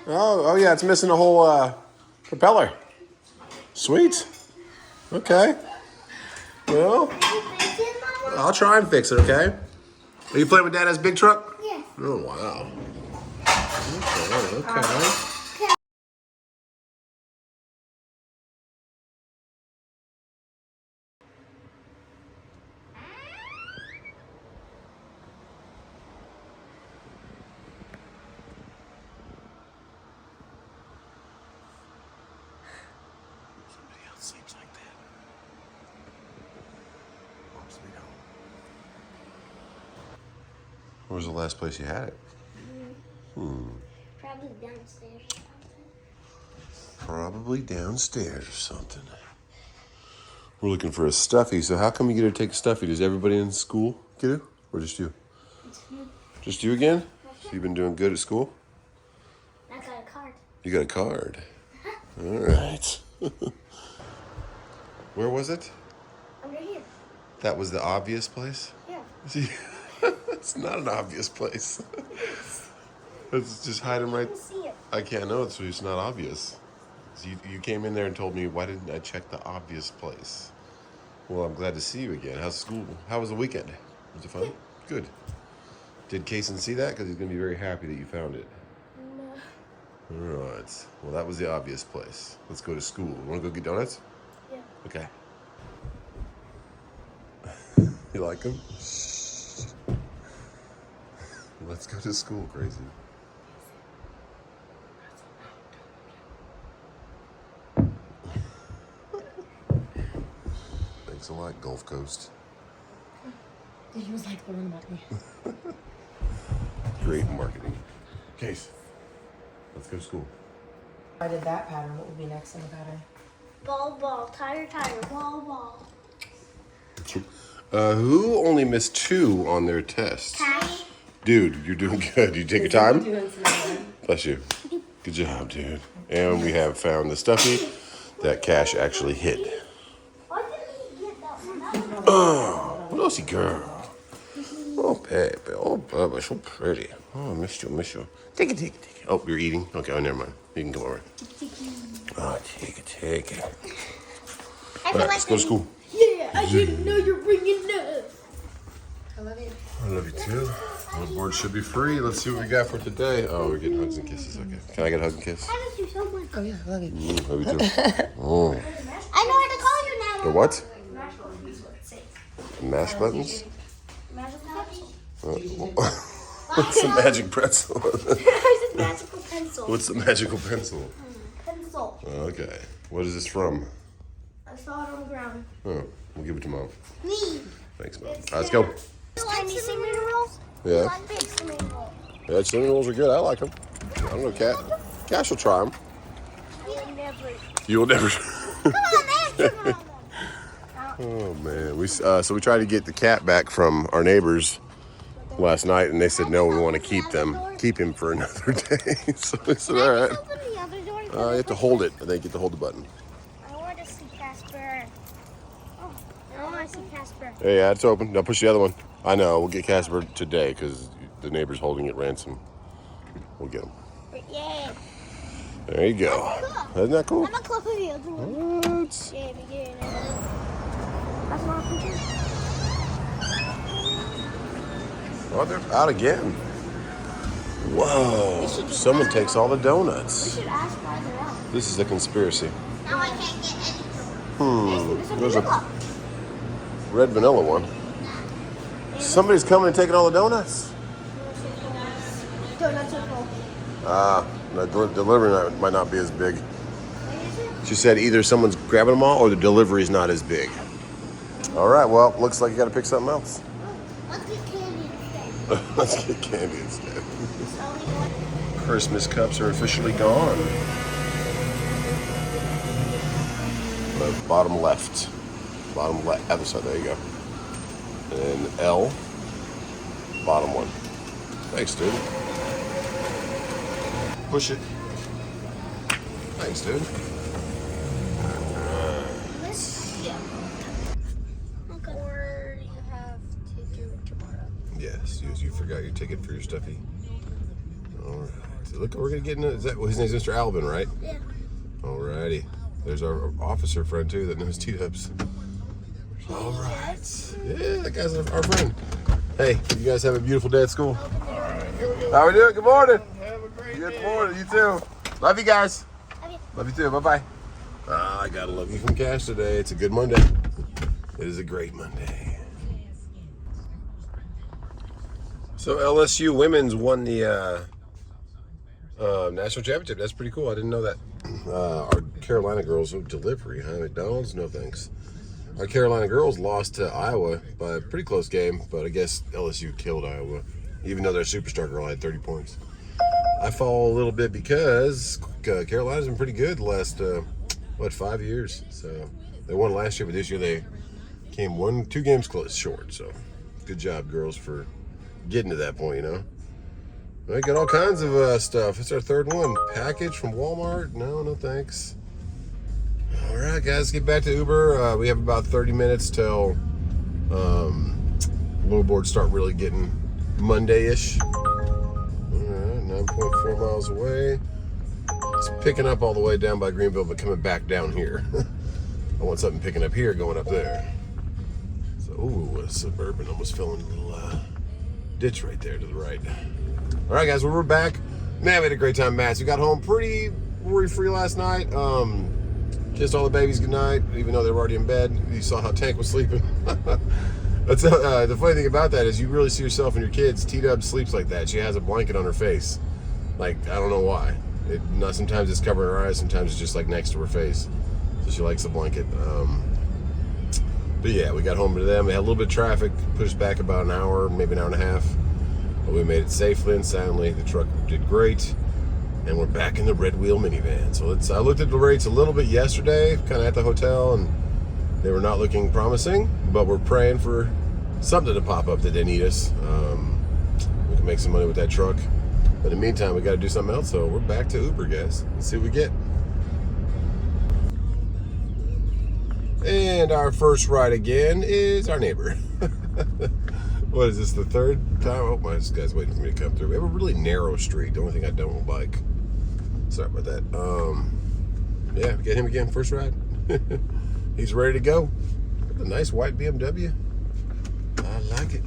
Oh yeah, it's missing a whole propeller. Sweet. Okay. Well, I'll try and fix it, okay? Are you playing with Dad's big truck? Yes. Oh, wow. Okay. Somebody else sleeps like that. Where was the last place you had it? Probably downstairs or something. Probably downstairs or something. We're looking for a stuffy, so how come you get to take a stuffy? Does everybody in school get it? Or just you? Just you again? So you've been doing good at school? I got a card. You got a card. All right. Where was it? Over here. That was the obvious place? Yeah. See, it's not an obvious place. Let's just hide him right. I can see it. I can't know, it's not obvious. So you came in there and told me, why didn't I check the obvious place? Well, I'm glad to see you again. How's school? How was the weekend? Was it fun? Good. Did Kason see that? Because he's going to be very happy that you found it. No. All right. Well, that was the obvious place. Let's go to school. Want to go get donuts? Yeah. Okay. You like them? Let's go to school, crazy. Thanks a lot, Gulf Coast. He was like the one about me. Great marketing. Case, let's go to school. If I did that pattern, what would be next in the pattern? Ball, ball, tire, tire, ball, ball. Who only missed 2 on their test? Cash. Dude, you're doing good. You take your time? Doing some Bless you. Good job, dude. And we have found the stuffy that Cash actually hid. Why didn't he get that one? Oh, Lucy girl. Oh, baby. Oh, Bubba, so pretty. Oh, I missed you. Take it. Oh, you're eating? Okay, oh, never mind. You can come over. Oh, take it. I All right, let's go to school. Yeah, I didn't know you're bringing up. I love you. I love you too. The board should be free. Let's see what we got for today. Oh, we're getting hugs and kisses. Okay. Can I get a hug and kiss? I miss you so much. Oh yeah, I love you. Love you too. Oh. I know how to call you now. The what? Mash buttons? What's the magic pretzel? There's a magical pencil. What's the magical pencil? Pencil. Okay. What is this from? I saw it on the ground. Oh, we'll give it to Mom. Me. Thanks, Mom. All right, let's go. Tiny cinnamon rolls? Yeah. One big cinnamon roll. Yeah, cinnamon rolls are good. I like them. I don't know, Cat. Cash will try them. You'll never. You'll never. Come on, man. Sugar on them. Oh man, so we tried to get the cat back from our neighbors last night, and they said no, we want to keep him for another day. So we said, all right. Open the other door. You have to hold it. I think you have to hold the button. I want to see Casper. Oh, I want to see Casper. Hey, yeah, it's open. Now push the other one. I know. We'll get Casper today because the neighbor's holding it ransom. We'll get him. Yay. There you go. Cool. Isn't that cool? I'm not close to the other one. What? Yeah, we get it. That's not a picture. Oh, they're out again. Whoa. Someone takes all the We donuts. should ask why they're out. This is a conspiracy. Now I can't get any. There's a red vanilla one. Somebody's coming and taking all the donuts. Donuts are full. The delivery might not be as big. She said either someone's grabbing them all or the delivery's not as big. All right, well, looks like you got to pick something else. Let's get candy instead. Let's get candy instead. Christmas cups are officially gone. The bottom left. Bottom left, other side, there you go. And L, bottom one. Thanks, dude. Push it. Thanks, dude. Or you have to do it tomorrow. Yes, you forgot your ticket for your stuffy. All right. Look, we're gonna get in. Is that his name's Mr. Albin, right? Yeah. Alrighty. There's our officer friend too that knows T-dubs. All right. Yeah, that guy's our friend. Hey, you guys have a beautiful day at school. All right, here we go. How we doing? Good morning. Have a great Good day. morning. You too. Love you guys. Okay. Love you too. Bye bye. I gotta love you from Cash today. It's a good Monday. It is a great Monday. So LSU women's won the national championship. That's pretty cool. I didn't know that. Our Carolina girls, delivery, huh? McDonald's, no thanks. Our Carolina girls lost to Iowa by a pretty close game, but I guess LSU killed Iowa, even though their superstar girl had 30 points. I follow a little bit because Carolina's been pretty good the last, 5 years? So they won last year, but this year they came 2 games close short. So good job, girls, for getting to that point, you know. We got all kinds of stuff. It's our third one. Package from Walmart. No thanks. All right, guys, get back to Uber. We have about 30 minutes till load boards start really getting Monday-ish. All right, 9.4 miles away. It's picking up all the way down by Greenville, but coming back down here. I want something picking up here, going up there. So, ooh, a Suburban almost fell in a little ditch right there to the right. All right, guys, well, we're back. Man, we had a great time, Matt. We got home pretty worry-free last night. Kissed all the babies goodnight, even though they were already in bed. You saw how Tank was sleeping. That's the funny thing about that is you really see yourself and your kids. T-Dub sleeps like that. She has a blanket on her face. Like, I don't know why. Sometimes it's covering her eyes, sometimes it's just like next to her face. So she likes the blanket. But yeah, we got home to them. We had a little bit of traffic, pushed back about an hour, maybe an hour and a half. But we made it safely and soundly. The truck did great. And we're back in the red wheel minivan. So I looked at the rates a little bit yesterday, kind of at the hotel, and they were not looking promising. But we're praying for something to pop up that they need us. We can make some money with that truck. But in the meantime, we got to do something else. So we're back to Uber, guys. Let's see what we get. And our first ride again is our neighbor. What is this, the third time? Oh, this guy's waiting for me to come through. We have a really narrow street. The only thing I don't like. Sorry about that. Yeah, get him again, first ride. He's ready to go. A nice white BMW. I like it.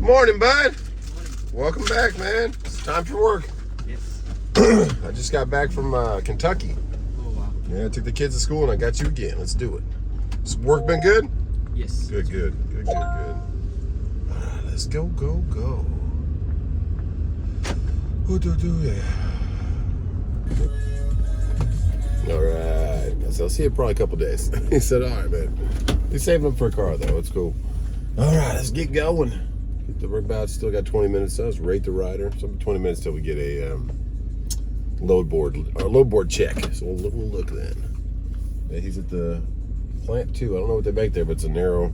Morning, bud. Welcome back, man. It's time for work. Yes. I just got back from Kentucky. Oh, wow. Yeah, I took the kids to school and I got you again. Let's do it. Has work been good? Yes. Good. All right, let's go. Yeah. All right. So I'll see you probably a couple days. He said, all right, man. He's saving up for a car, though. It's cool. All right, let's get going. We're about still got 20 minutes. So let's rate the rider. So 20 minutes till we get a load board check. So we'll look then. Yeah, he's at the plant too. I don't know what they make there, but it's a narrow,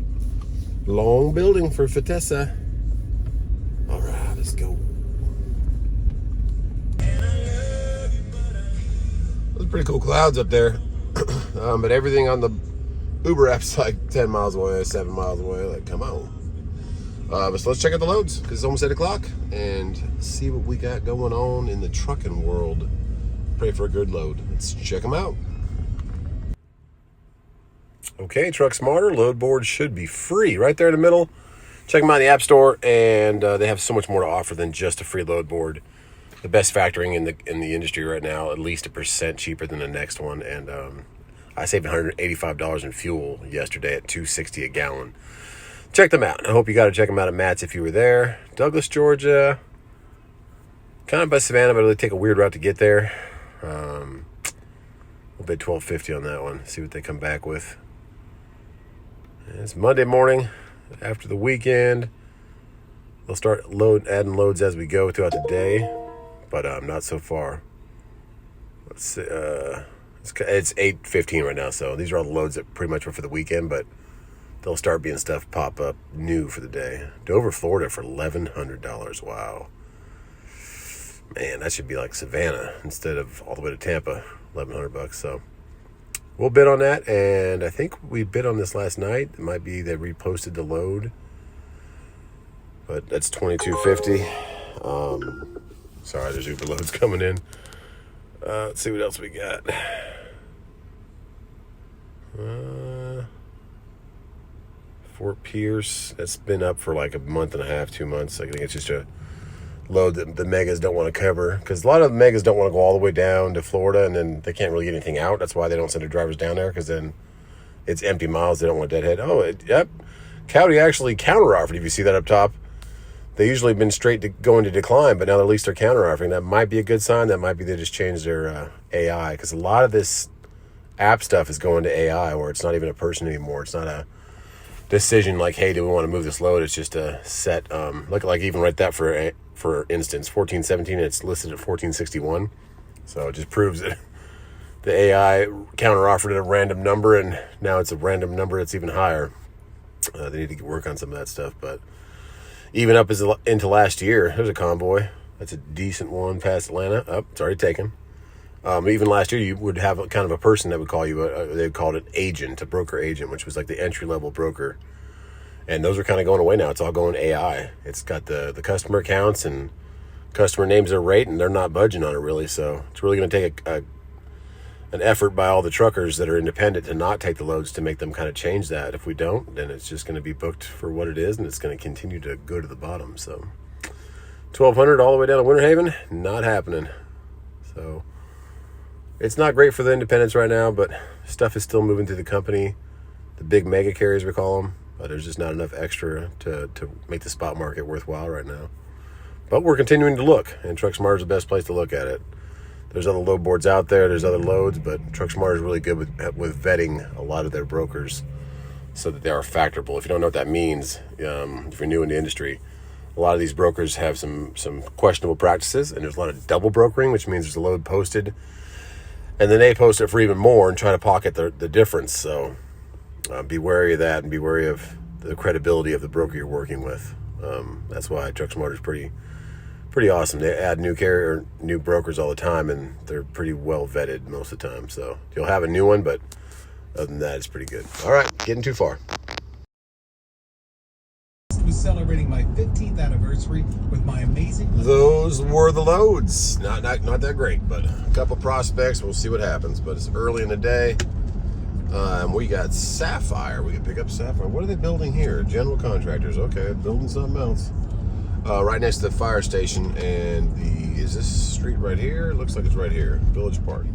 long building for Vitessa. All right, let's go. Those are pretty cool clouds up there. But everything on the Uber app's like 10 miles away, 7 miles away. Like, come on. So let's check out the loads because it's almost 8 o'clock and see what we got going on in the trucking world. Pray for a good load. Let's check them out. Okay, Truck Smarter load board should be free right there in the middle. Check them out in the App Store, and they have so much more to offer than just a free load board. The best factoring in the industry right now, at least 1% cheaper than the next one, and I saved $185 in fuel yesterday at $2.60 a gallon. Check them out. I hope you got to check them out at Matt's if you were there. Douglas, Georgia. Kind of by Savannah, but it'll take a weird route to get there. We'll bid $12.50 on that one. See what they come back with. And it's Monday morning after the weekend. They'll start adding loads as we go throughout the day, but not so far. Let's see. It's 8:15 right now, so these are all the loads that pretty much were for the weekend, but there'll start being stuff pop up new for the day. Dover, Florida for $1,100. Wow. Man, that should be like Savannah instead of all the way to Tampa, $1,100. So we'll bid on that. And I think we bid on this last night. It might be they reposted the load, but that's $22.50. Sorry, there's Uber loads coming in. Let's see what else we got. Fort Pierce, that's been up for like a month and a half, 2 months. I think it's just a load that the megas don't want to cover, because a lot of the megas don't want to go all the way down to Florida, and then they can't really get anything out. That's why they don't send their drivers down there, because then it's empty miles. They don't want deadhead. Yep. County actually counteroffered. If you see that up top, they usually have been straight to going to decline, but now at least they're counteroffering. That might be a good sign. That might be they just changed their AI, because a lot of this app stuff is going to AI, where it's not even a person anymore. It's not a decision like, hey, do we want to move this load? It's just a set. Look, like even right that for instance, 1417, it's listed at 1461. So it just proves that the AI counteroffered at a random number, and now it's a random number that's even higher. They need to work on some of that stuff, but even up into last year, there's a convoy. That's a decent one past Atlanta. It's already taken. Even last year, you would have a kind of a person that would call you, they called it agent, a broker agent, which was like the entry-level broker. And those are kind of going away now. It's all going AI. It's got the customer accounts and customer names their rate, and they're not budging on it really. So it's really going to take an effort by all the truckers that are independent to not take the loads to make them kind of change that. If we don't, then it's just going to be booked for what it is, and it's going to continue to go to the bottom. So 1,200 all the way down to Winter Haven, not happening. So it's not great for the independents right now, but stuff is still moving through the company. The big mega carriers, we call them, but there's just not enough extra to make the spot market worthwhile right now. But we're continuing to look, and TruckSmart is the best place to look at it. There's other load boards out there. There's other loads, but TruckSmart is really good with vetting a lot of their brokers so that they are factorable. If you don't know what that means, if you're new in the industry, a lot of these brokers have some questionable practices, and there's a lot of double brokering, which means there's a load posted, and then they post it for even more and try to pocket the difference. So be wary of that, and be wary of the credibility of the broker you're working with. That's why TruckSmart is pretty awesome. They add new brokers all the time, and they're pretty well vetted most of the time. So you'll have a new one, but other than that, it's pretty good. All right, getting too far. Was celebrating my 15th anniversary with my amazing. Those were the loads. Not that great, but a couple prospects. We'll see what happens. But it's early in the day. We got Sapphire. We can pick up Sapphire. What are they building here? General contractors. Okay, building something else. Right next to the fire station, and is this street right here? Looks like it's right here. Village Park.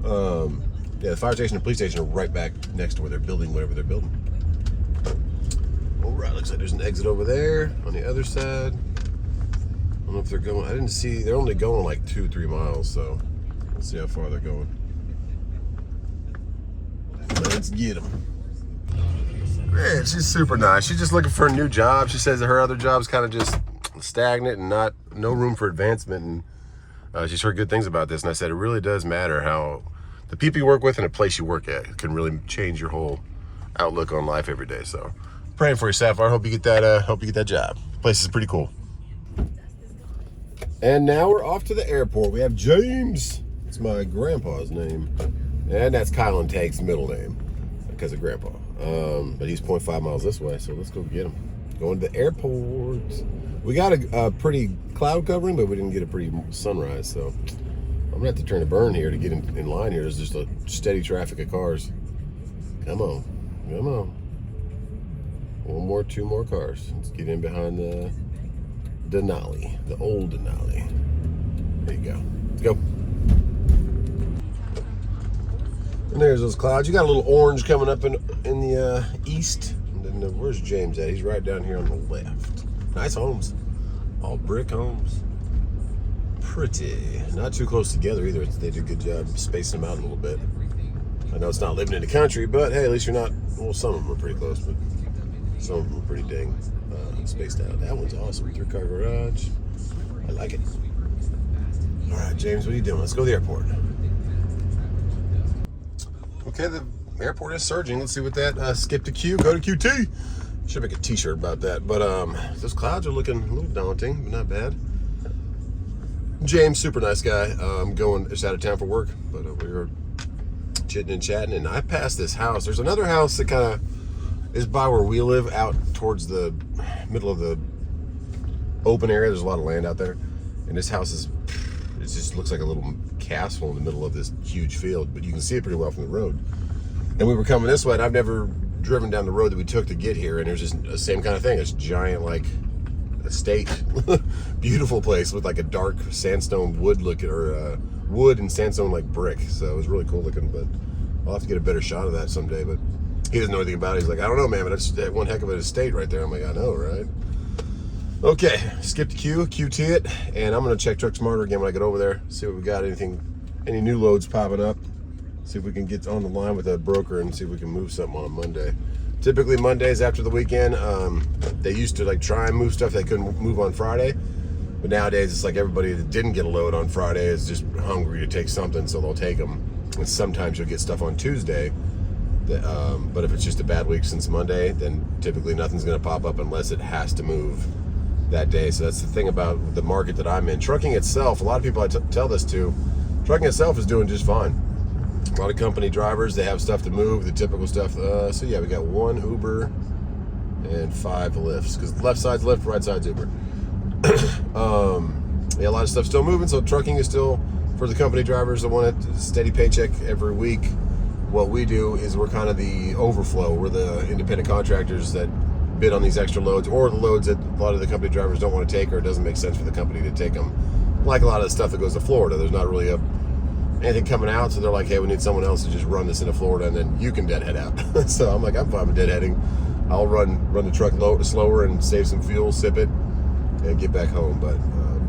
Yeah, the fire station and police station are right back next to where they're building whatever they're building. All right, looks like there's an exit over there on the other side. I don't know if they're going. I didn't see. They're only going like 2-3 miles, so let's see how far they're going. Let's get them. Man, she's super nice. She's just looking for a new job. She says that her other job's kind of just stagnant and no room for advancement. And she's heard good things about this. And I said it really does matter how the people you work with and the place you work at can really change your whole outlook on life every day. So praying for you, Sapphire. Hope you get that job. The place is pretty cool. And now we're off to the airport. We have James. It's my grandpa's name, and that's Kyle Tank's middle name because of Grandpa. But he's 0.5 miles this way, so let's go get him. Going to the airport. We got a pretty cloud covering, but we didn't get a pretty sunrise, so I'm gonna have to turn a burn here to get in line here. There's just a steady traffic of cars. Come on, come on. Two more cars. Let's get in behind the Denali, the old Denali. There you go. Let's go. And there's those clouds. You got a little orange coming up in the east. And then where's James at? He's right down here on the left. Nice homes. All brick homes. Pretty. Not too close together either. They do a good job spacing them out a little bit. I know it's not living in the country, but hey, at least you're not, well, some of them are pretty close, but some of them are pretty dang spaced out. That one's awesome. 3-car garage. I like it. All right, James, what are you doing? Let's go to the airport. Okay, the airport is surging. Let's see what that, skip to Q, go to QT. Should make a t-shirt about that. But those clouds are looking a little daunting, but not bad. James, super nice guy. Going just out of town for work, but we were chitting and chatting, and I passed this house. There's another house that kind of is by where we live, out towards the middle of the open area. There's a lot of land out there, and this house is, it just looks like a little castle in the middle of this huge field, but you can see it pretty well from the road. And we were coming this way, and I've never driven down the road that we took to get here, and there's just the same kind of thing. It's giant, like, estate. Beautiful place with like a dark sandstone wood look, or wood and sandstone like brick. So it was really cool looking, but I'll have to get a better shot of that someday. But he doesn't know anything about it. He's like, I don't know, man, but that's one heck of an estate right there. I'm like, I know, right? Okay, skip the queue, QT it, and I'm gonna check Truck Smarter again when I get over there, see what we got, any new loads popping up, see if we can get on the line with that broker and see if we can move something on Monday. Typically Mondays after the weekend, they used to like try and move stuff they couldn't move on Friday, but nowadays it's like everybody that didn't get a load on Friday is just hungry to take something, so they'll take them. And sometimes you'll get stuff on Tuesday, but if it's just a bad week since Monday, then typically nothing's gonna pop up unless it has to move that day. So that's the thing about the market that I'm in. Trucking itself, a lot of people I tell this to, trucking itself is doing just fine. A lot of company drivers, they have stuff to move, the typical stuff. So yeah, we got 1 Uber and 5 Lyfts, because left side's Lyft, right side's Uber. Yeah, a lot of stuff still moving, so trucking is still, for the company drivers that want a steady paycheck every week, what we do is we're kind of the overflow. We're the independent contractors that bid on these extra loads, or the loads that a lot of the company drivers don't want to take, or it doesn't make sense for the company to take them. Like a lot of the stuff that goes to Florida, there's not really anything coming out, so they're like, hey, we need someone else to just run this into Florida, and then you can deadhead out. So I'm like, I'm fine with deadheading. I'll run the truck slower and save some fuel, sip it, and get back home. But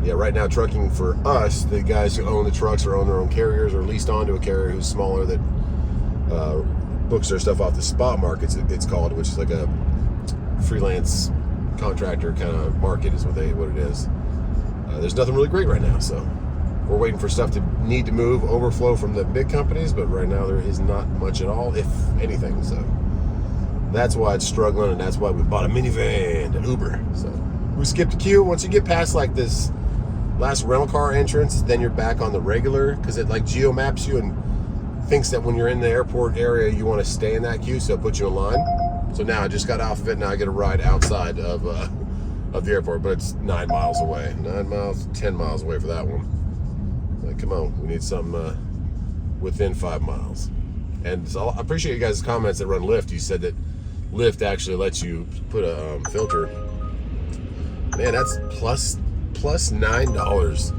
yeah, right now trucking for us, the guys who own the trucks or own their own carriers or leased onto a carrier who's smaller that books their stuff off the spot markets, it's called, which is like a freelance contractor kind of market is what it is. There's nothing really great right now, so we're waiting for stuff to need to move, overflow from the big companies, but right now there is not much at all, if anything. So that's why it's struggling, and that's why we bought a minivan, an Uber. So we skipped a queue. Once you get past like this last rental car entrance, then you're back on the regular, because it like geo maps you and thinks that when you're in the airport area you want to stay in that queue, so it puts you in line. So now I just got off of it, now I get a ride outside of the airport, but it's 9 miles away. 9 miles, 10 miles away for that one. Like, come on, we need something within 5 miles. And so I appreciate you guys' comments that run Lyft. You said that Lyft actually lets you put a filter. Man, that's plus $9.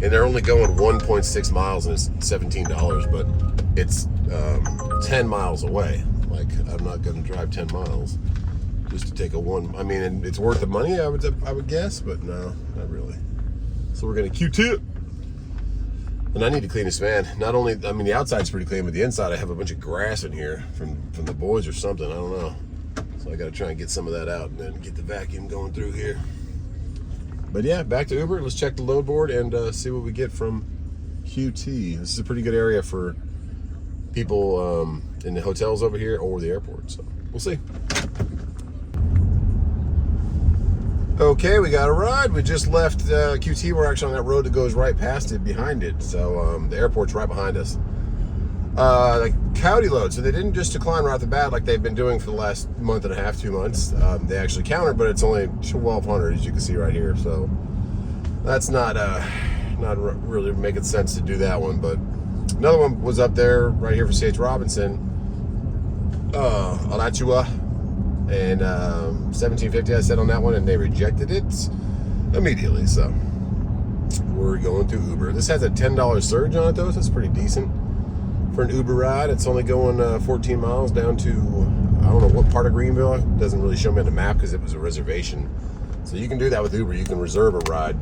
And they're only going 1.6 miles, and it's $17, but it's 10 miles away. Like, I'm not going to drive 10 miles just to take a one. I mean, and it's worth the money, I would guess, but no, not really. So we're going to Q2. And I need to clean this van. Not only, I mean, the outside's pretty clean, but the inside, I have a bunch of grass in here from the boys or something. I don't know. So I got to try and get some of that out and then get the vacuum going through here. But yeah, back to Uber. Let's check the load board and see what we get from QT. This is a pretty good area for people in the hotels over here or the airport. So we'll see. Okay, we got a ride. We just left QT. We're actually on that road that goes right past it, behind it. So the airport's right behind us. Like coyote load. So they didn't just decline right off the bat like they've been doing for the last month and a half, 2 months. They actually countered, but it's only 1,200, as you can see right here. So that's not really making sense to do that one. But another one was up there right here for C.H. Robinson, Alachua, and 1750 I said on that one, and they rejected it immediately. So we're going to Uber. This has a $10 surge on it though, so that's pretty decent for an Uber ride. It's only going 14 miles down to, I don't know what part of Greenville. It doesn't really show me on the map because it was a reservation. So you can do that with Uber. You can reserve a ride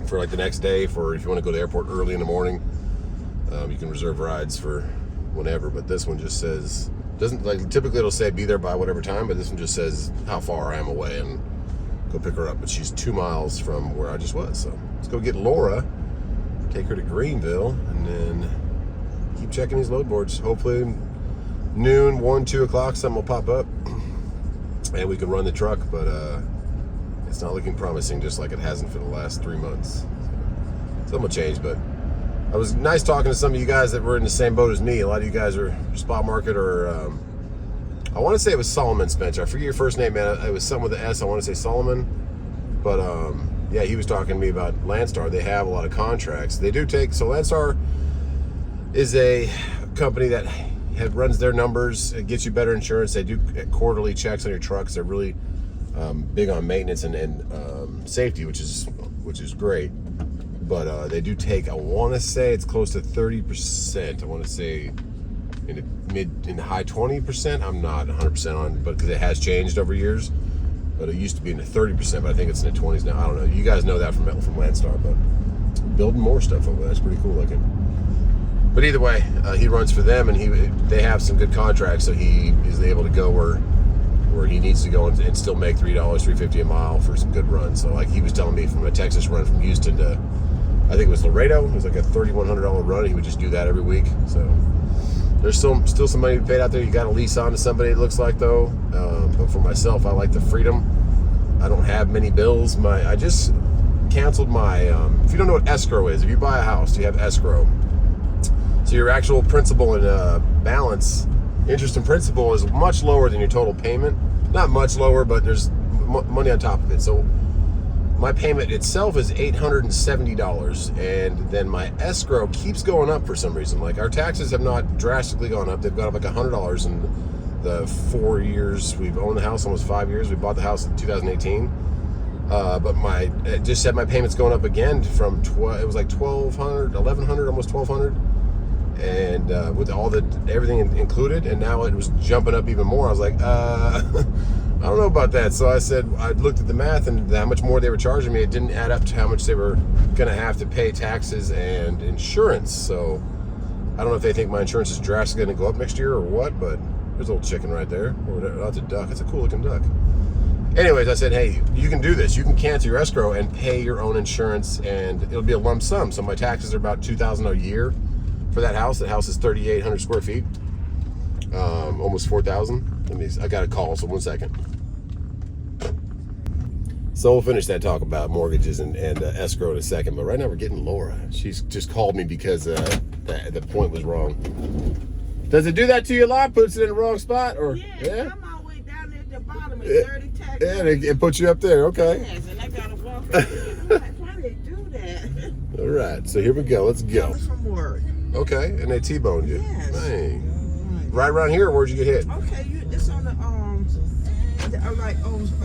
for like the next day, for if you want to go to the airport early in the morning. You can reserve rides for whenever, but this one just says, doesn't, like, typically it'll say be there by whatever time, but this one just says how far I am away and go pick her up. But she's 2 miles from where I just was. So let's go get Laura, take her to Greenville, and then keep checking these load boards. Hopefully noon, 1, 2 o'clock, something will pop up and we can run the truck, but it's not looking promising, just like it hasn't for the last 3 months. So I'm gonna change, but I was nice talking to some of you guys that were in the same boat as me. A lot of you guys are spot market or I want to say it was Solomon Spencer. I forget your first name, man. It was something with an S. I want to say Solomon. But yeah, he was talking to me about Landstar. They have a lot of contracts. They do take, so Landstar is a company that runs their numbers. It gets you better insurance. They do quarterly checks on your trucks. They're really big on maintenance and safety, which is great. But they do take, I want to say it's close to 30%. I want to say in the high 20%. I'm not 100% on, but because it has changed over years. But it used to be in the 30%, but I think it's in the 20s now. I don't know. You guys know that from Landstar, but building more stuff over there. That's pretty cool looking. But either way, he runs for them, and they have some good contracts, so he is able to go where he needs to go and still make $3.50 a mile for some good runs. So like he was telling me from a Texas run from Houston to, I think it was Laredo. It was like a $3,100 run. He would just do that every week. So there's still some money to be paid out there. You got to lease on to somebody, it looks like, though. But for myself, I like the freedom. I don't have many bills. I just canceled my, if you don't know what escrow is, if you buy a house, you have escrow. So your actual principal and balance, interest and principal, is much lower than your total payment. Not much lower, but there's money on top of it. So my payment itself is $870, and then my escrow keeps going up for some reason. Like our taxes have not drastically gone up. They've gone up like $100 in the 4 years we've owned the house, almost 5 years. We bought the house in 2018. But it just said my payment's going up again from it was like $1,200, $1,100, almost $1,200. And with everything included, and now it was jumping up even more. I was like, I don't know about that. So I said, I looked at the math and how much more they were charging me. It didn't add up to how much they were going to have to pay taxes and insurance. So I don't know if they think my insurance is drastically going to go up next year or what, but there's a little chicken right there. Or that's a duck. It's a cool looking duck. Anyways, I said, hey, you can do this. You can cancel your escrow and pay your own insurance, and it'll be a lump sum. So my taxes are about $2,000 a year for that house. That house is 3,800 square feet, almost 4,000. I got a call, so 1 second. So we'll finish that talk about mortgages and escrow in a second. But right now we're getting Laura. She's just called me because the point was wrong. Does it do that to you a lot? Puts it in the wrong spot, or yeah? I'm all the way down there at the bottom at 30 tax. Yeah, it puts you up there. Okay. Yes, and I gotta walk up there. I'm like, why they do that? All right, so here we go. Let's go. Coming from work. Okay, and they T-boned you. Yes. Dang. Right around here, or where'd you get hit? Okay, it's on the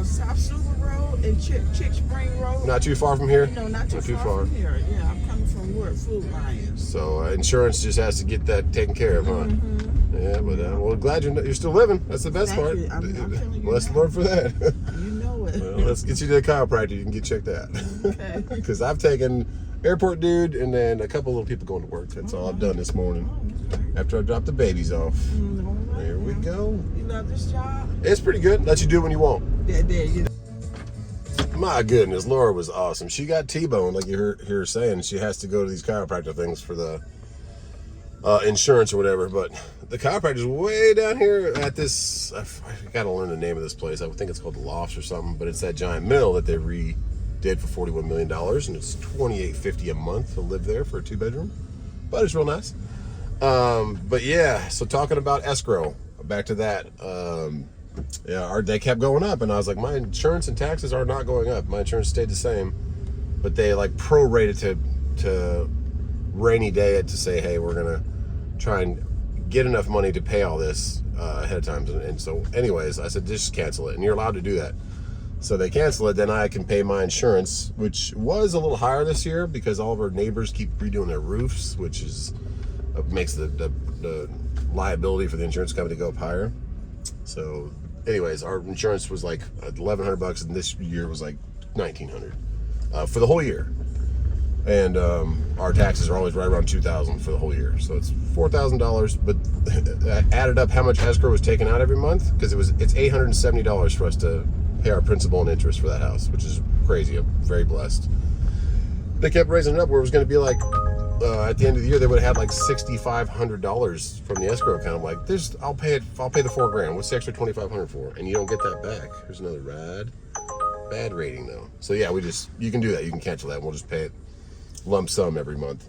South Silver Road and Chick Spring Road. Not too far from here? No, not too far from here. Yeah, I'm coming from work, Food Lions. So insurance just has to get that taken care of, huh? Mm-hmm. Yeah, but well, glad you're still living. That's the best part. I'm telling you. Bless the Lord for that. You know it. Well, let's get you to the chiropractor. You can get checked out. Okay. Because I've taken airport dude and then a couple little people going to work. That's all I've done this morning. After I dropped the babies off. Right. There we go. You love this job? It's pretty good. Let you do it when you want. There you go. My goodness, Laura was awesome. She got T-boned, like you heard her saying. She has to go to these chiropractor things for the insurance or whatever. But the chiropractor's way down here at this. I got to learn the name of this place. I would think it's called the Lofts or something. But it's that giant mill that they redid for $41 million, and it's $28.50 a month to live there for a 2-bedroom. But it's real nice. But yeah, so talking about escrow, back to that. Yeah, they kept going up, and I was like, my insurance and taxes are not going up. My insurance stayed the same, but they like prorated to rainy day it to say, hey, we're gonna try and get enough money to pay all this ahead of time. And so, anyways, I said just cancel it, and you're allowed to do that. So they cancel it, then I can pay my insurance, which was a little higher this year because all of our neighbors keep redoing their roofs, which is makes the liability for the insurance company go up higher. So anyways, our insurance was like $1,100, and this year was like $1,900 for the whole year. And our taxes are always right around $2,000 for the whole year, so it's $4,000. But I added up how much escrow was taken out every month, because it's $870 for us to pay our principal and interest for that house, which is crazy. I'm very blessed. They kept raising it up where it was going to be like at the end of the year they would have had like $6,500 from the escrow account. I'm like, I'll pay the $4,000. What's the extra $2,500 for? And you don't get that back. Here's another bad rating though. So yeah, you can do that. You can cancel that. And we'll just pay it lump sum every month,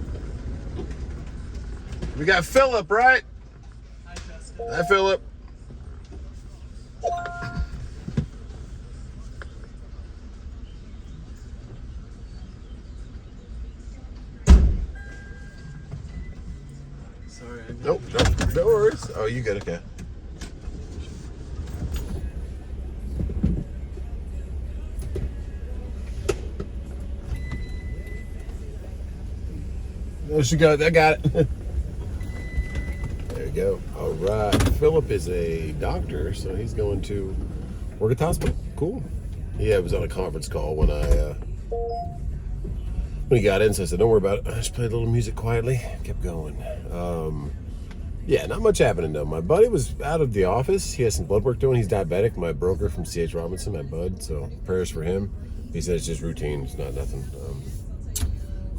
We got Philip, right? Hi, Philip. Sorry. Nope, no worries. Oh, you good, okay. Oh, she got it. I got it. There you go. All right. Philip is a doctor, so he's going to work at the hospital. Cool. Yeah, I was on a conference call when he got in, so I said, don't worry about it. I just played a little music quietly. Kept going. Yeah, not much happening, though. My buddy was out of the office. He has some blood work doing. He's diabetic. My broker from C.H. Robinson, my bud, so prayers for him. He said it's just routine. It's not nothing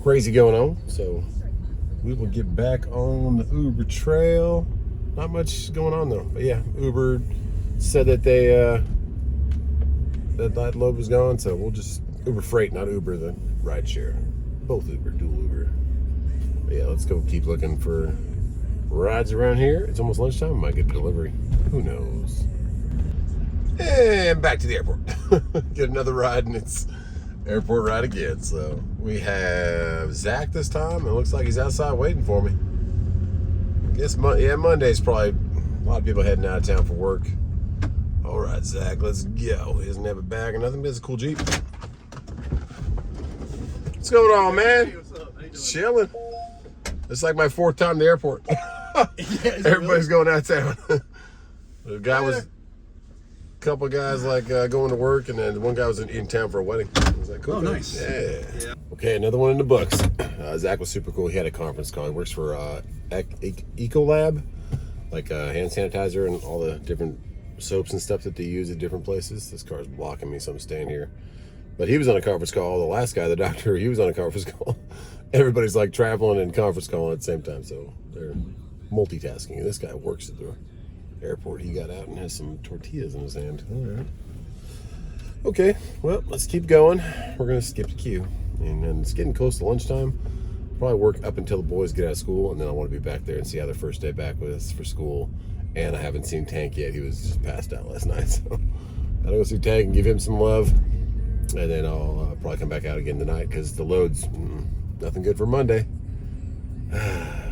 crazy going on, so we will get back on the Uber trail. Not much going on though, but yeah, Uber said that that load was gone, so we'll just Uber Freight, not Uber the ride share. Both Uber, dual Uber. But yeah, let's go keep looking for rides around here. It's almost lunchtime. I might get a delivery. Who knows? And back to the airport. Get another ride, and it's airport ride again. So we have Zach this time. It looks like he's outside waiting for me. I guess Monday's probably a lot of people heading out of town for work. All right, Zach, let's go. He doesn't have a bag or nothing, but it's a cool Jeep. What's going on, man? Hey, what's up? How you doing? Chilling. It's like my 4th time in the airport. Everybody's going out of town. The guy was, couple guys like going to work, and then one guy was in town for a wedding. I was like, cool. Oh, nice. Yeah. Okay, another one in the books. Zach was super cool. He had a conference call. He works for Ecolab, like hand sanitizer and all the different soaps and stuff that they use at different places. This car's blocking me, so I'm staying here. But he was on a conference call. The last guy, the doctor, he was on a conference call. Everybody's like traveling and conference calling at the same time, so they're multitasking. And this guy works at the airport. He got out and has some tortillas in his hand. All right. Okay, well, let's keep going. We're gonna skip the queue, and then it's getting close to lunchtime. Probably work up until the boys get out of school, and then I want to be back there and see how their first day back was for school. And I haven't seen Tank yet. He was just passed out last night, so gotta go see Tank and give him some love, and then I'll probably come back out again tonight because the load's nothing good for Monday.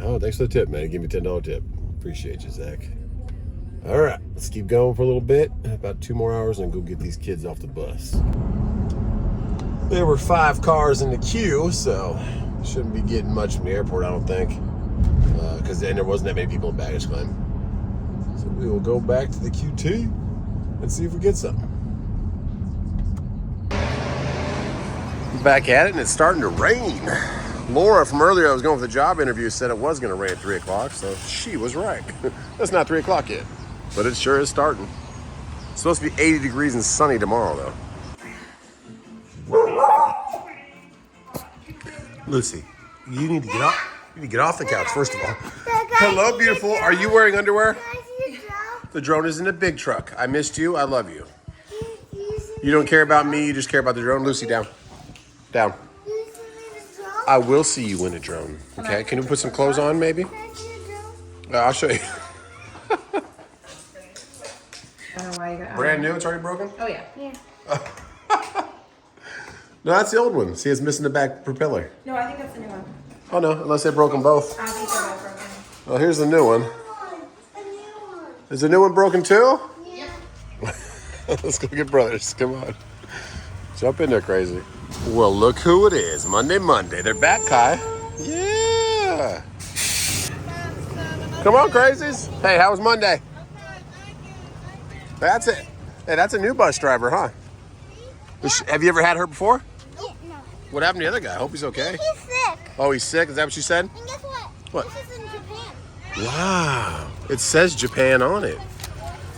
Oh, thanks for the tip, man. Give me a $10 tip. Appreciate you, Zach. All right, let's keep going for a little bit. About 2 more hours and go get these kids off the bus. There were 5 cars in the queue, so shouldn't be getting much from the airport, I don't think, because then there wasn't that many people in baggage claim. So we will go back to the QT and see if we get something. Back at it, and it's starting to rain. Laura from earlier, I was going for the job interview, said it was going to rain at 3 o'clock, so she was right. It's not 3 o'clock yet, but it sure is starting. It's supposed to be 80 degrees and sunny tomorrow, though. Lucy, you need to get off. You need to get off the couch, first of all. Hello, beautiful. Are you wearing underwear? The drone is in a big truck. I missed you. I love you. You don't care about me. You just care about the drone. Lucy, down. Down. I will see you in a drone. Okay? Can you put some clothes on, maybe? I'll show you. I don't know why you got Brand new. It's already broken? Oh, yeah. No, that's the old one. See, it's missing the back propeller. No, I think that's the new one. Oh, no. Unless they broke them both. I think they're both broken. Well, here's the new one. Is the new one broken too? Yeah. Let's go get brothers. Come on. Jump in there, crazy. Well, look who it is. Monday. They're back, Kai. Yeah. Come on, crazies. Hey, how was Monday? That's it. Hey, that's a new bus driver, huh? Have you ever had her before? No. What happened to the other guy? I hope he's okay. He's sick. Oh, he's sick? Is that what she said? And guess what? What? This is in Japan. Wow. It says Japan on it.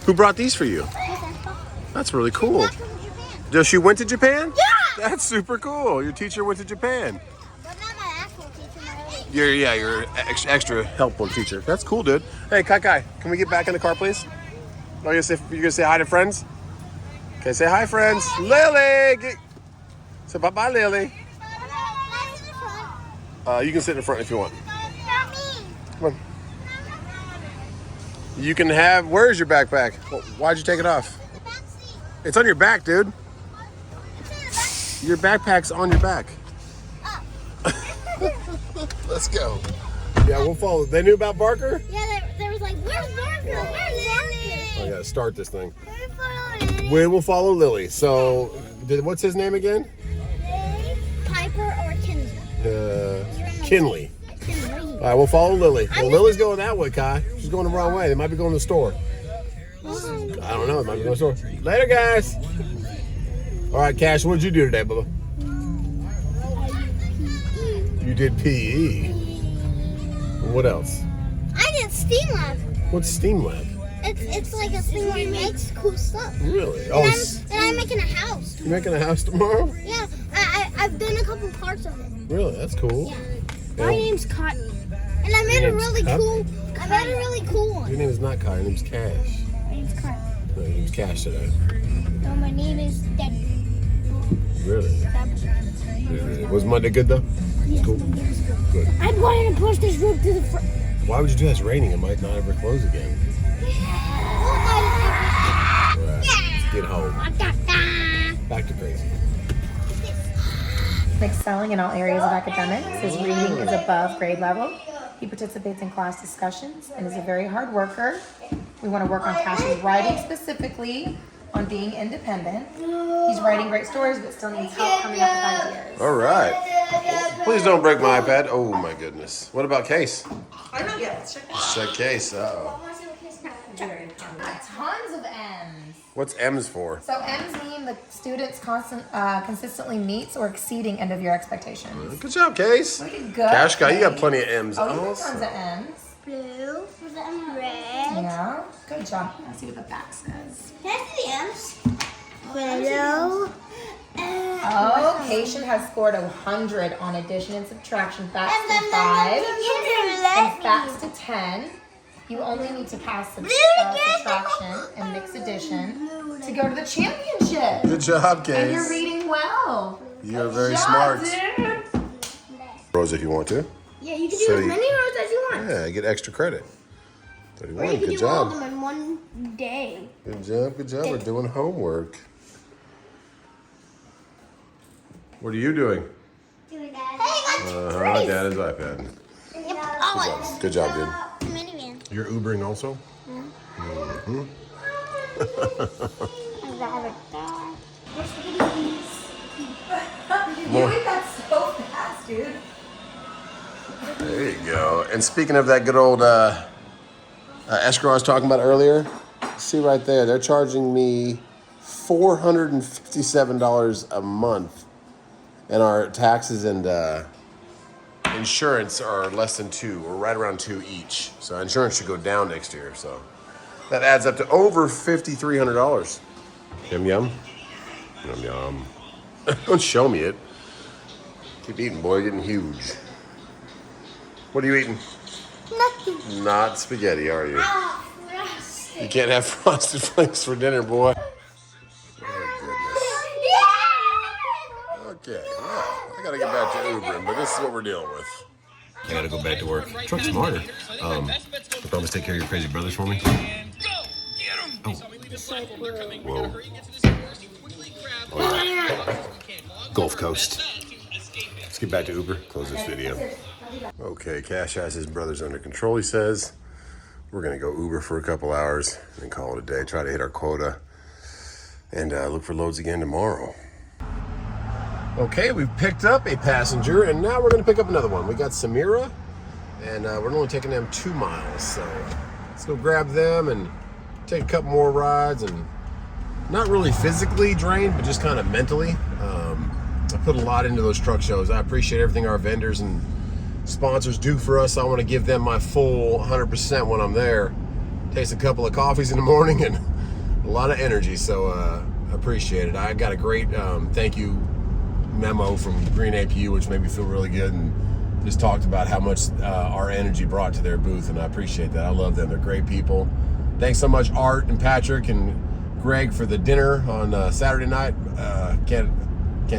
Who brought these for you? That's really cool. Not from Japan. So she went to Japan? Yeah. That's super cool. Your teacher went to Japan. But not my actual teacher, my other. You're extra helpful teacher. That's cool, dude. Hey, Kai, can we get back in the car, please? Oh, you're gonna say hi to friends? Okay, say hi, friends. Lily! Say bye-bye, Lily. Nice in the front. You can sit in the front if you want. Not me. Come on. You can have. Where's your backpack? Why'd you take it off? It's on your back, dude. Your backpack's on your back. Let's go. Yeah, we'll follow. They knew about Barker? Yeah, they was like, where's Barker? Where's Barker? I gotta start this thing. Where's We will follow Lily. So, what's his name again? Piper or Kinsley? Kinley. All right, we'll follow Lily. Well, Lily's going that way, Kai. She's going the wrong way. They might be going to the store. I don't know. They might be going to the store. Later, guys. All right, Cash, what did you do today, Bubba? You did PE. What else? I did Steam Lab. What's Steam Lab? It's like a thing where it makes cool stuff. Really? And I'm making a house. You're making a house tomorrow? Yeah, I've done a couple parts of it. Really? That's cool. Yeah. My name's Cotton. And I made a really cool one. Your name is not Kai, your name's Cash. My name's Cotton. No, your name's Cash today. No, my name is Debbie. Really? Was Monday good though? Yeah, Cool. Good. I'm going to push this roof to the front. Why would you do that? It's raining. It might not ever close again. Right. Get home. Back to crazy. Excelling in all areas of academics. His reading is above grade level. He participates in class discussions and is a very hard worker. We want to work on Cash's writing specifically, on being independent. He's writing great stories, but still needs help coming up with ideas. All right. Please don't break my iPad. Oh my goodness. What about Case? I don't know yet. Let's check it out. Check Case. Uh-oh. Tons of M's. What's M's for? So M's mean the students consistently meets or exceeding end of year expectations. Good job, Case. Look at good. Cash guy, you got plenty of M's. Oh, you got Awesome. tons of M's. Blue. Red. Yeah, good job. Let's see what the back says. Can I see the M's? Yellow. Oh, Cation has scored 100 on addition and subtraction, facts to 5, and facts to 10. You only need to pass subtraction and mixed addition to go to the championship. Good job, And Case. you're reading well. You're very Good smart. job, dude. Rows if you want to. Yeah, you can do So as many rows as you want. Yeah, get extra credit. Or 31. you can Good do all of job. them in one day. Good job. Good job. We're doing homework. What are you doing? Hey, that's Dad's iPad. Yep. Good job, dude. Minivan. You're Ubering also? You did that so fast, dude. There you go. And speaking of that good old escrow I was talking about earlier, see right there, they're charging me $457 a month. And our taxes and insurance are less than $2, or right around $2 each. So insurance should go down next year. So that adds up to over $5,300. Yum yum. Yum yum. Don't show me it. Keep eating, boy. You're getting huge. What are you eating? Nothing. Not spaghetti, are you? Ah, You can't have Frosted Flakes for dinner, boy. Okay, well, I gotta get back to Ubering, but this is what we're dealing with. I gotta go back to work. Truck's smarter. I promise to take care of your crazy brothers for me. Oh. Whoa. Oh, yeah. Gulf Coast. Let's get back to Uber. Close this video. Okay, Cash has his brothers under control, he says. We're gonna go Uber for a couple hours and call it a day. Try to hit our quota and look for loads again tomorrow. Okay, we've picked up a passenger, and now we're going to pick up another one. We got Samira, and we're only taking them 2 miles. So let's go grab them and take a couple more rides, and not really physically drained, but just kind of mentally. I put a lot into those truck shows. I appreciate everything our vendors and sponsors do for us. I want to give them my full 100% when I'm there. Takes a couple of coffees in the morning and a lot of energy, so I appreciate it. I got a great thank you memo from Green APU, which made me feel really good, and just talked about how much our energy brought to their booth, and I appreciate that. I love them. They're great people. Thanks so much, Art and Patrick and Greg, for the dinner on Saturday night. Can't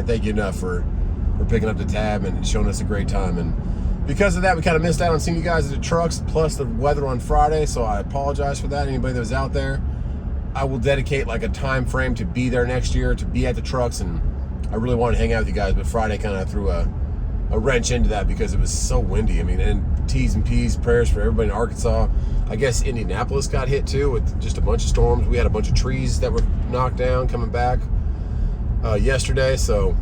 thank you enough for picking up the tab and showing us a great time. And because of that, we kind of missed out on seeing you guys at the trucks, plus the weather on Friday, so I apologize for that. Anybody that was out there, I will dedicate like a time frame to be there next year, to be at the trucks, and I really wanted to hang out with you guys, but Friday kind of threw a wrench into that because it was so windy. I mean, and T's and P's, prayers for everybody in Arkansas. I guess Indianapolis got hit too with just a bunch of storms. We had a bunch of trees that were knocked down coming back yesterday, so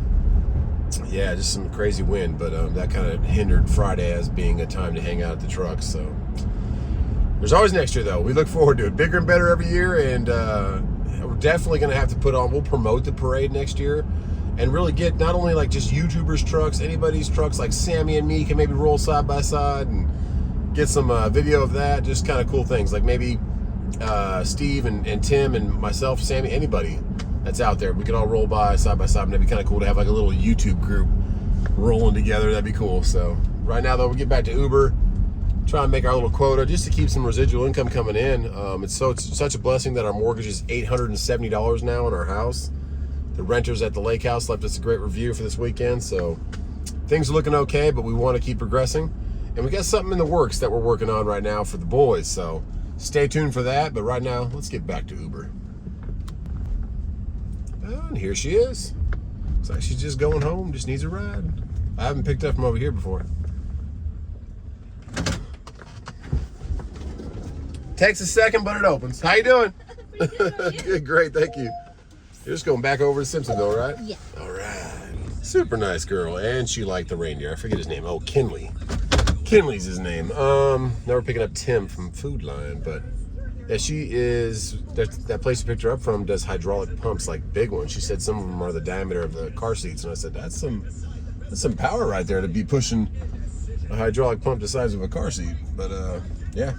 yeah, just some crazy wind, but that kind of hindered Friday as being a time to hang out at the trucks. So there's always next year, though. We look forward to it. Bigger and better every year, and we're definitely going to have to put on, we'll promote the parade next year and really get not only like just YouTubers' trucks, anybody's trucks, like Sammy and me can maybe roll side by side and get some video of that, just kind of cool things. Like maybe Steve and Tim and myself, Sammy, anybody that's out there, we could all roll by side, and that'd be kind of cool to have like a little YouTube group rolling together. That'd be cool. So right now, though, we'll get back to Uber, try and make our little quota just to keep some residual income coming in. It's such a blessing that our mortgage is $870 now in our house. The renters at the lake house left us a great review for this weekend, so things are looking okay, but we want to keep progressing. And we got something in the works that we're working on right now for the boys, so stay tuned for that. But right now, let's get back to Uber. Oh, and here she is. Looks like she's just going home, just needs a ride. I haven't picked up from over here before. Takes a second, but it opens. How you doing? Good, great, thank you. You're just going back over to Simpsonville, right? Yeah. All right. Super nice girl, and she liked the reindeer. I forget his name. Oh, Kinley. Kinley's his name. Now we're picking up Tim from Food Line, but yeah, she is, that place you picked her up from does hydraulic pumps, like big ones. She said some of them are the diameter of the car seats, and I said, that's some power right there to be pushing a hydraulic pump the size of a car seat. But yeah,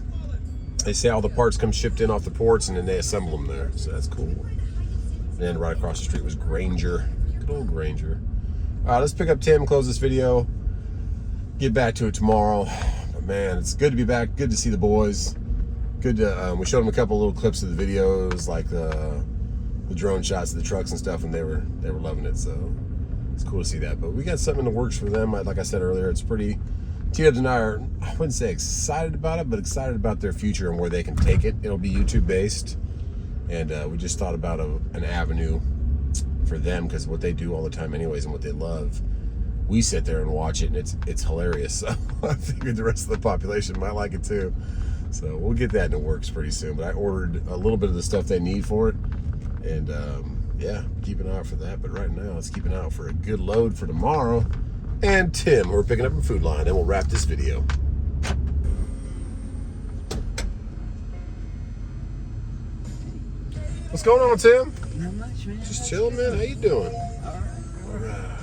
they say all the parts come shipped in off the ports, and then they assemble them there, so that's cool. And then right across the street was Granger. Good old Granger. All right, let's pick up Tim, close this video, get back to it tomorrow. But man, it's good to be back. Good to see the boys. Good to, we showed them a couple little clips of the videos, like the drone shots of the trucks and stuff, and they were loving it. So it's cool to see that. But we got something in the works for them. Like I said earlier, it's pretty. T-Dubs and I are, I wouldn't say excited about it, but excited about their future and where they can take it. It'll be YouTube based, and we just thought about an avenue for them, because what they do all the time anyways and what they love, we sit there and watch it, and it's hilarious. So I figured the rest of the population might like it too. So we'll get that in the works pretty soon. But I ordered a little bit of the stuff they need for it, and yeah, keep an eye out for that. But right now, let's keep an eye out for a good load for tomorrow. And Tim, who we're picking up from Food Line, and we'll wrap this video. What's going on, Tim? Not much, man. Just chilling, man. How you doing? All right.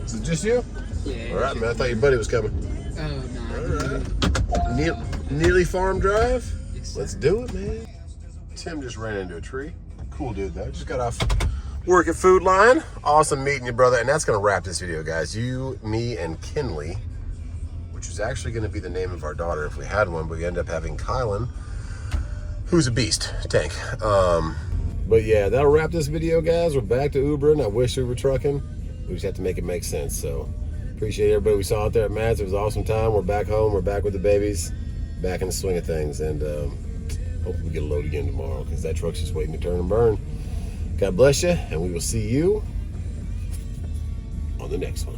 Is it just you? Yeah. All right, man. I thought your buddy was coming. Oh, no. All right. Nearly Farm Drive. Let's do it, man. Tim just ran into a tree. Cool dude, though. Just got off work at Food Line. Awesome meeting you, brother. And that's going to wrap this video, guys. You, me, and Kinley, which is actually going to be the name of our daughter if we had one, but we end up having Kylan, who's a beast, tank. But yeah, that'll wrap this video, guys. We're back to Ubering. I wish we were trucking. We just have to make it make sense. So appreciate everybody we saw out there at Matt's. It was an awesome time. We're back home. We're back with the babies, back in the swing of things, and hopefully we get a load again tomorrow, because that truck's just waiting to turn and burn. God bless you, and we will see you on the next one.